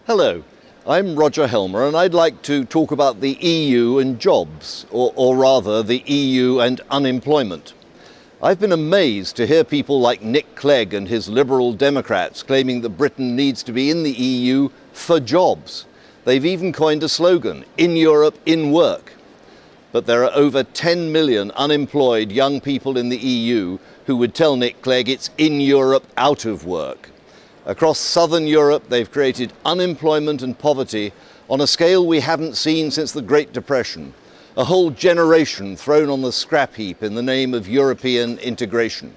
Hello, I'm Roger Helmer and I'd like to talk about the EU and jobs, or rather the EU and unemployment. I've been amazed to hear people like Nick Clegg and his Liberal Democrats claiming that Britain needs to be in the EU for jobs. They've even coined a slogan, "In Europe, in work." But there are over 10 million unemployed young people in the EU who would tell Nick Clegg it's in Europe, out of work. Across southern Europe, they've created unemployment and poverty on a scale we haven't seen since the Great Depression. A whole generation thrown on the scrap heap in the name of European integration.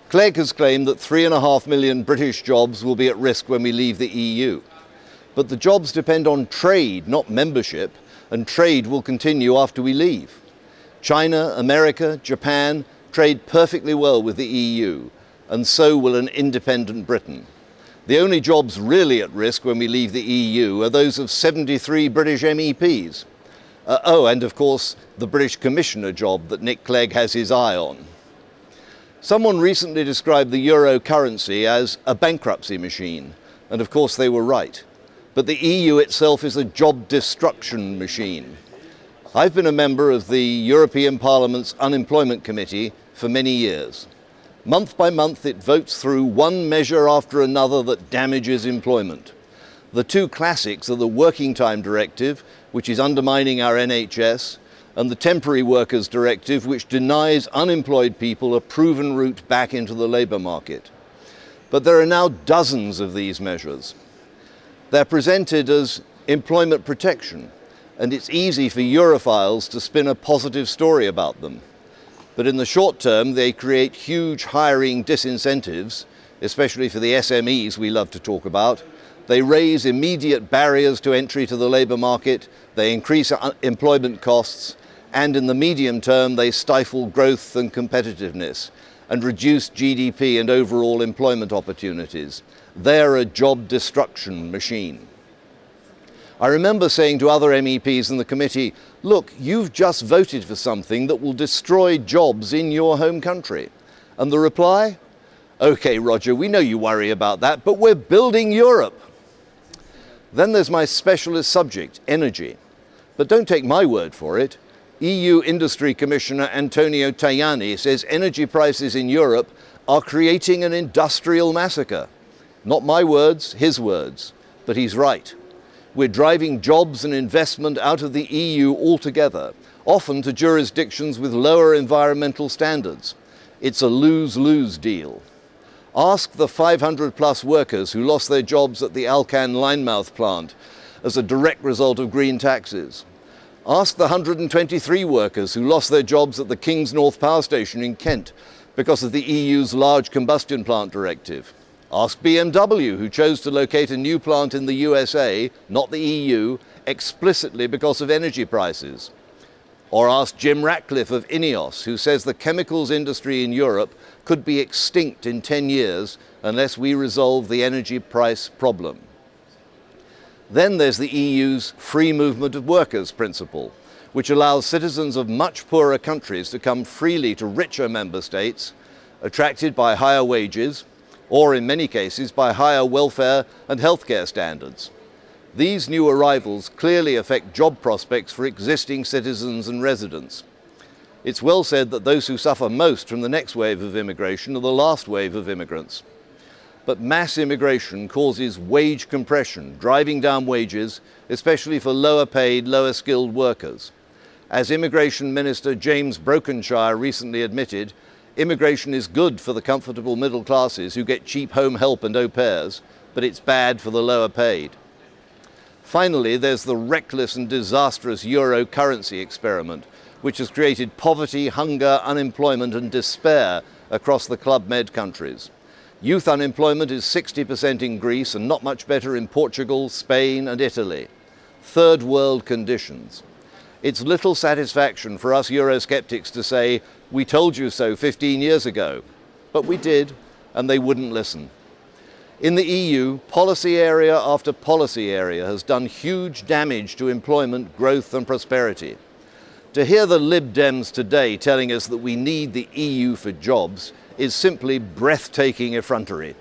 Clegg has claimed that 3.5 million British jobs will be at risk when we leave the EU. But the jobs depend on trade, not membership, and trade will continue after we leave. China, America, Japan trade perfectly well with the EU, and so will an independent Britain. The only jobs really at risk when we leave the EU are those of 73 British MEPs. And of course, the British Commissioner job that Nick Clegg has his eye on. Someone recently described the euro currency as a bankruptcy machine, and of course they were right. But the EU itself is a job destruction machine. I've been a member of the European Parliament's Unemployment Committee for many years. Month by month it votes through one measure after another that damages employment. The two classics are the Working Time Directive, which is undermining our NHS, and the Temporary Workers Directive, which denies unemployed people a proven route back into the labour market. But there are now dozens of these measures. They're presented as employment protection, and it's easy for Europhiles to spin a positive story about them. But in the short term, they create huge hiring disincentives, especially for the SMEs we love to talk about. They raise immediate barriers to entry to the labour market, they increase employment costs, and in the medium term, they stifle growth and competitiveness and reduce GDP and overall employment opportunities. They're a job destruction machine. I remember saying to other MEPs in the committee, look, you've just voted for something that will destroy jobs in your home country. And the reply? Okay, Roger, we know you worry about that, but we're building Europe. Then there's my specialist subject, energy. But don't take my word for it. EU Industry Commissioner Antonio Tajani says energy prices in Europe are creating an industrial massacre. Not my words, his words, but he's right. We're driving jobs and investment out of the EU altogether, often to jurisdictions with lower environmental standards. It's a lose-lose deal. Ask the 500 plus workers who lost their jobs at the Alcan Linemouth plant as a direct result of green taxes. Ask the 123 workers who lost their jobs at the Kings North Power Station in Kent because of the EU's large combustion plant directive. Ask BMW, who chose to locate a new plant in the USA, not the EU, explicitly because of energy prices. Or ask Jim Ratcliffe of INEOS, who says the chemicals industry in Europe could be extinct in 10 years unless we resolve the energy price problem. Then there's the EU's free movement of workers principle, which allows citizens of much poorer countries to come freely to richer member states, attracted by higher wages, or in many cases by higher welfare and healthcare standards. These new arrivals clearly affect job prospects for existing citizens and residents. It's well said that those who suffer most from the next wave of immigration are the last wave of immigrants. But mass immigration causes wage compression, driving down wages, especially for lower paid, lower skilled workers. As Immigration Minister James Brokenshire recently admitted, immigration is good for the comfortable middle classes who get cheap home help and au pairs, but it's bad for the lower paid. Finally, there's the reckless and disastrous euro currency experiment, which has created poverty, hunger, unemployment and despair across the Club Med countries. Youth unemployment is 60% in Greece and not much better in Portugal, Spain and Italy. Third world conditions. It's little satisfaction for us Eurosceptics to say, we told you so 15 years ago. But we did, and they wouldn't listen. In the EU, policy area after policy area has done huge damage to employment, growth and prosperity. To hear the Lib Dems today telling us that we need the EU for jobs is simply breathtaking effrontery.